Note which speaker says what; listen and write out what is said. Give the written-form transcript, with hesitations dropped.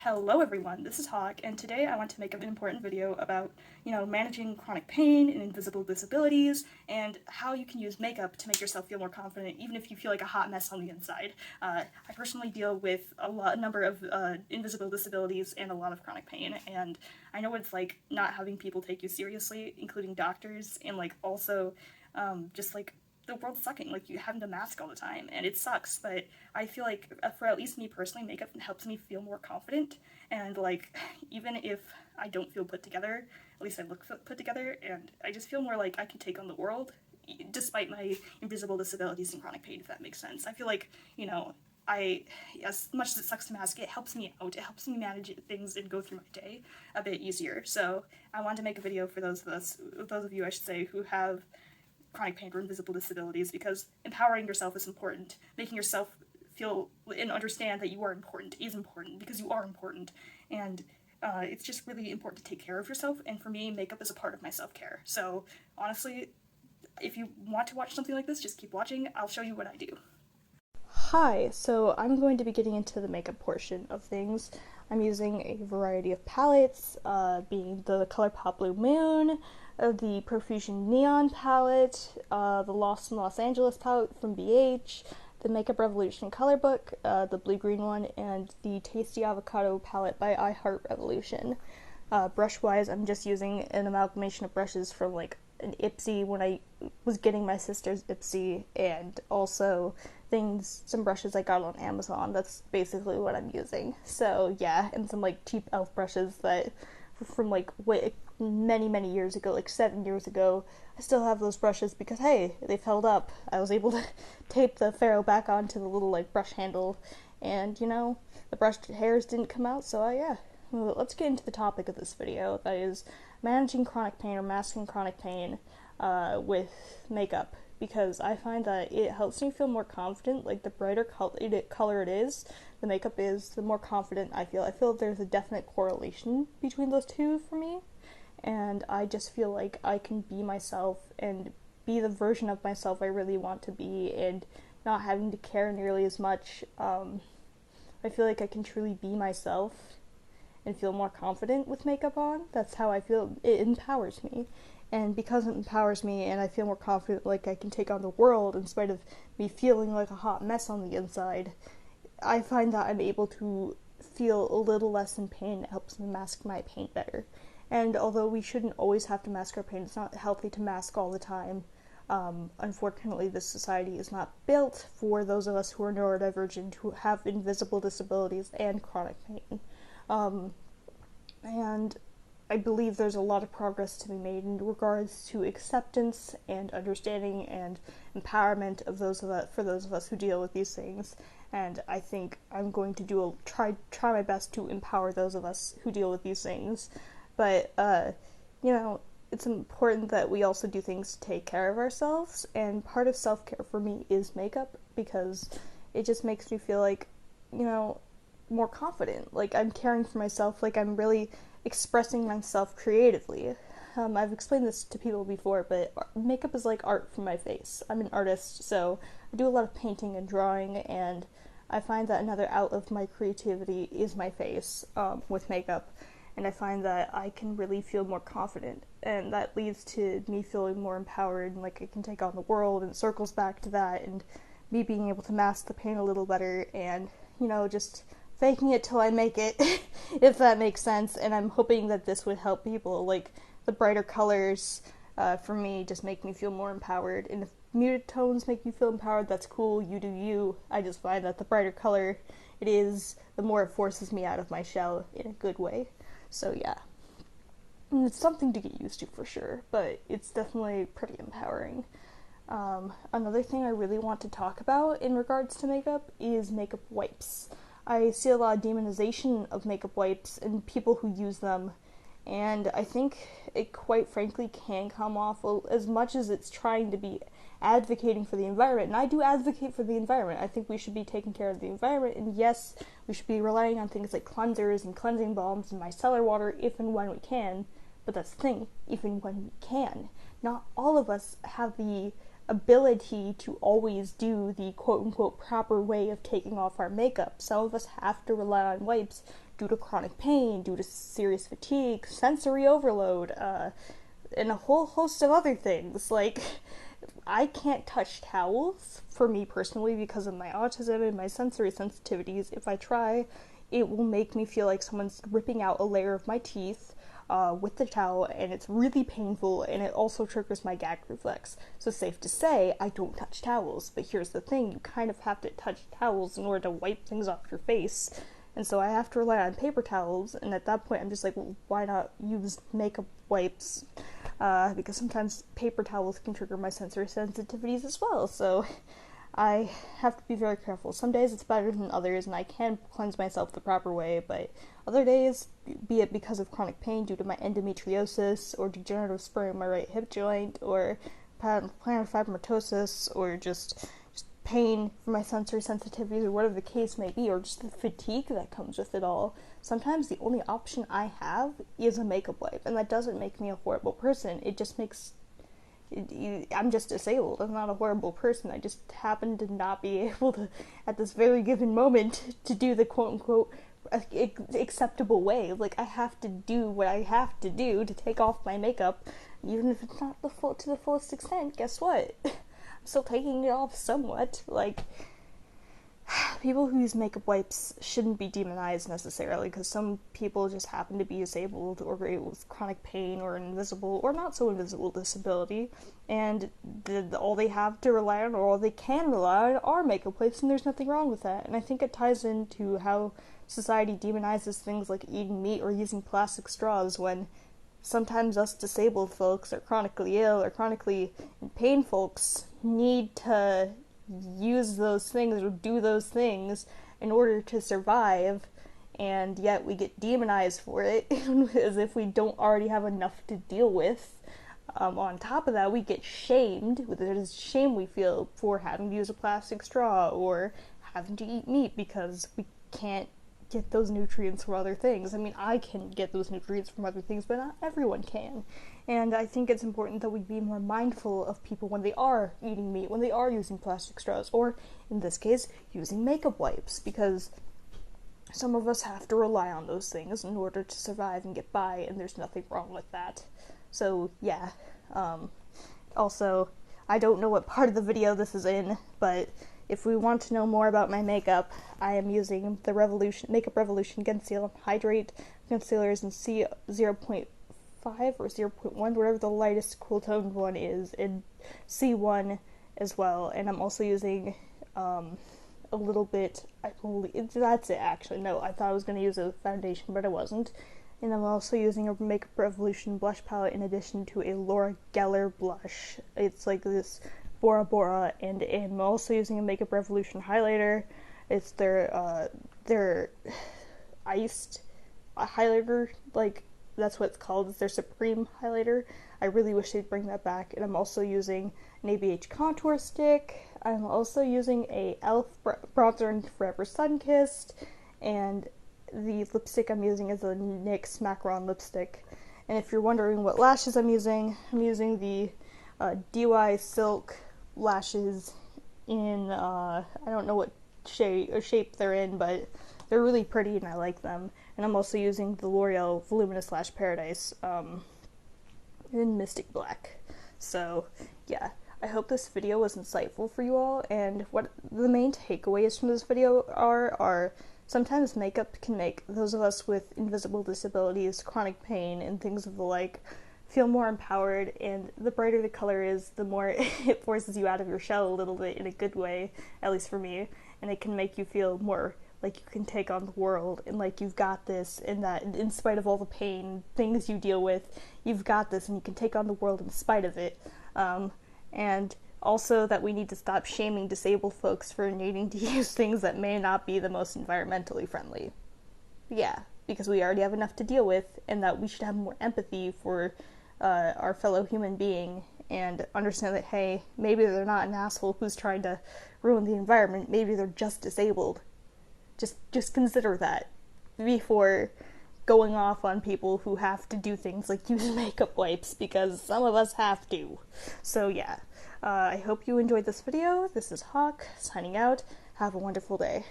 Speaker 1: Hello everyone, this is Hawk, and today I want to make an important video about, managing chronic pain and invisible disabilities, and how you can use makeup to make yourself feel more confident, even if you feel like a hot mess on the inside. I personally deal with a number of invisible disabilities and a lot of chronic pain, and I know what it's like not having people take you seriously, including doctors, and also just the world's sucking, you having to mask all the time, and it sucks, but I feel like, for at least me personally, makeup helps me feel more confident, and even if I don't feel put together, at least I look put together, and I just feel more like I can take on the world, despite my invisible disabilities and chronic pain, if that makes sense. I feel like, as much as it sucks to mask, it helps me out, it helps me manage things and go through my day a bit easier, so I wanted to make a video for those of you, I should say, who have chronic pain or invisible disabilities, because empowering yourself is important. Making yourself feel and understand that you are important is important, because you are important, and it's just really important to take care of yourself, and for me, makeup is a part of my self-care. So honestly, if you want to watch something like this, just keep watching. I'll show you what I do.
Speaker 2: Hi, so I'm going to be getting into the makeup portion of things. I'm using a variety of palettes, being the ColourPop Blue Moon, the Profusion Neon palette, the Lost in Los Angeles palette from BH, the Makeup Revolution color book, the blue-green one, and the Tasty Avocado palette by I Heart Revolution. Brush-wise, I'm just using an amalgamation of brushes from an Ipsy when I was getting my sister's Ipsy, and also some brushes I got on Amazon. That's basically what I'm using. So yeah, and some cheap elf brushes that from many years ago, 7 years ago. I still have those brushes because hey, they've held up. I was able to tape the ferrule back onto the little brush handle, and the brushed hairs didn't come out. So yeah. Well, let's get into the topic of this video, that is managing chronic pain or masking chronic pain with makeup, because I find that it helps me feel more confident. The brighter color it is, the makeup is, the more confident I feel. I feel there's a definite correlation between those two for me, and I just feel like I can be myself and be the version of myself I really want to be, and not having to care nearly as much. I feel like I can truly be myself and feel more confident with makeup on. That's how I feel. It empowers me. And because it empowers me and I feel more confident, I can take on the world in spite of me feeling like a hot mess on the inside, I find that I'm able to feel a little less in pain. It helps me mask my pain better. And although we shouldn't always have to mask our pain, it's not healthy to mask all the time. Unfortunately, this society is not built for those of us who are neurodivergent, who have invisible disabilities and chronic pain. And I believe there's a lot of progress to be made in regards to acceptance and understanding and empowerment of for those of us who deal with these things. And I think I'm going to try my best to empower those of us who deal with these things. But it's important that we also do things to take care of ourselves. And part of self-care for me is makeup, because it just makes me feel more confident, I'm caring for myself, I'm really expressing myself creatively. I've explained this to people before, but makeup is like art for my face. I'm an artist, so I do a lot of painting and drawing, and I find that another outlet of my creativity is my face, with makeup, and I find that I can really feel more confident, and that leads to me feeling more empowered, and I can take on the world, and it circles back to that, and me being able to mask the pain a little better, and just faking it till I make it, if that makes sense. And I'm hoping that this would help people. The brighter colors, for me, just make me feel more empowered. And if muted tones make you feel empowered, that's cool, you do you. I just find that the brighter color it is, the more it forces me out of my shell in a good way. So yeah. And it's something to get used to for sure, but it's definitely pretty empowering. Another thing I really want to talk about in regards to makeup is makeup wipes. I see a lot of demonization of makeup wipes and people who use them, and I think it quite frankly can come off, as much as it's trying to be advocating for the environment, and I do advocate for the environment. I think we should be taking care of the environment, and yes, we should be relying on things like cleansers and cleansing balms and micellar water if and when we can, but that's the thing, even when we can. Not all of us have the ability to always do the quote-unquote proper way of taking off our makeup. Some of us have to rely on wipes due to chronic pain, due to serious fatigue, sensory overload, and a whole host of other things. Like, I can't touch towels, for me personally, because of my autism and my sensory sensitivities. If I try, it will make me feel like someone's ripping out a layer of my teeth with the towel, and it's really painful, and it also triggers my gag reflex. So safe to say, I don't touch towels, but here's the thing, you kind of have to touch towels in order to wipe things off your face, and so I have to rely on paper towels, and at that point I'm just like, well, why not use makeup wipes, because sometimes paper towels can trigger my sensory sensitivities as well, so I have to be very careful. Some days it's better than others, and I can cleanse myself the proper way, but other days, be it because of chronic pain due to my endometriosis, or degenerative sprain in my right hip joint, or plantar fibromatosis, or just pain from my sensory sensitivities, or whatever the case may be, or just the fatigue that comes with it all, sometimes the only option I have is a makeup wipe, and that doesn't make me a horrible person. It just makes I'm just disabled. I'm not a horrible person. I just happen to not be able to, at this very given moment, to do the quote-unquote acceptable way. Like, I have to do what I have to do to take off my makeup, even if it's not to the fullest extent. Guess what? I'm still taking it off somewhat. Like, people who use makeup wipes shouldn't be demonized necessarily, because some people just happen to be disabled or with chronic pain or invisible or not so invisible disability, and all they have to rely on, or all they can rely on, are makeup wipes, and there's nothing wrong with that. And I think it ties into how society demonizes things like eating meat or using plastic straws, when sometimes us disabled folks, or chronically ill or chronically in pain folks, need to use those things or do those things in order to survive, and yet we get demonized for it as if we don't already have enough to deal with. On top of that, we get shamed. There's shame we feel for having to use a plastic straw or having to eat meat because we can't get those nutrients from other things. I mean, I can get those nutrients from other things, but not everyone can. And I think it's important that we be more mindful of people when they are eating meat, when they are using plastic straws, or, in this case, using makeup wipes, because some of us have to rely on those things in order to survive and get by, and there's nothing wrong with that. So, yeah. Also, I don't know what part of the video this is in, but if we want to know more about my makeup, I am using the Makeup Revolution Conceal Hydrate concealers in C0.5 or 0.1, whatever the lightest cool toned one is, in C1 as well. And I'm also using a little bit, I believe, that's it actually. No, I thought I was going to use a foundation, but I wasn't. And I'm also using a Makeup Revolution blush palette in addition to a Laura Geller blush. It's like this Bora Bora, and I'm also using a Makeup Revolution highlighter. It's their iced highlighter, like, that's what it's called. It's their Supreme highlighter. I really wish they'd bring that back. And I'm also using an ABH contour stick. I'm also using a e.l.f. bronzer in Forever Sunkissed, and the lipstick I'm using is a NYX Macaron lipstick. And if you're wondering what lashes I'm using the DY Silk lashes in, I don't know what shape they're in, but they're really pretty and I like them. And I'm also using the L'Oreal Voluminous Lash Paradise in Mystic Black. So, yeah. I hope this video was insightful for you all, and what the main takeaways from this video are sometimes makeup can make those of us with invisible disabilities, chronic pain, and things of the like feel more empowered, and the brighter the color is, the more it forces you out of your shell a little bit in a good way, at least for me, and it can make you feel more like you can take on the world, and like you've got this, and that in spite of all the pain, things you deal with, you've got this, and you can take on the world in spite of it. And also that we need to stop shaming disabled folks for needing to use things that may not be the most environmentally friendly. Yeah, because we already have enough to deal with, and that we should have more empathy for our fellow human being, and understand that, hey, maybe they're not an asshole who's trying to ruin the environment, maybe they're just disabled. Just consider that before going off on people who have to do things like use makeup wipes, because some of us have to. So yeah, I hope you enjoyed this video. This is Hawk, signing out. Have a wonderful day.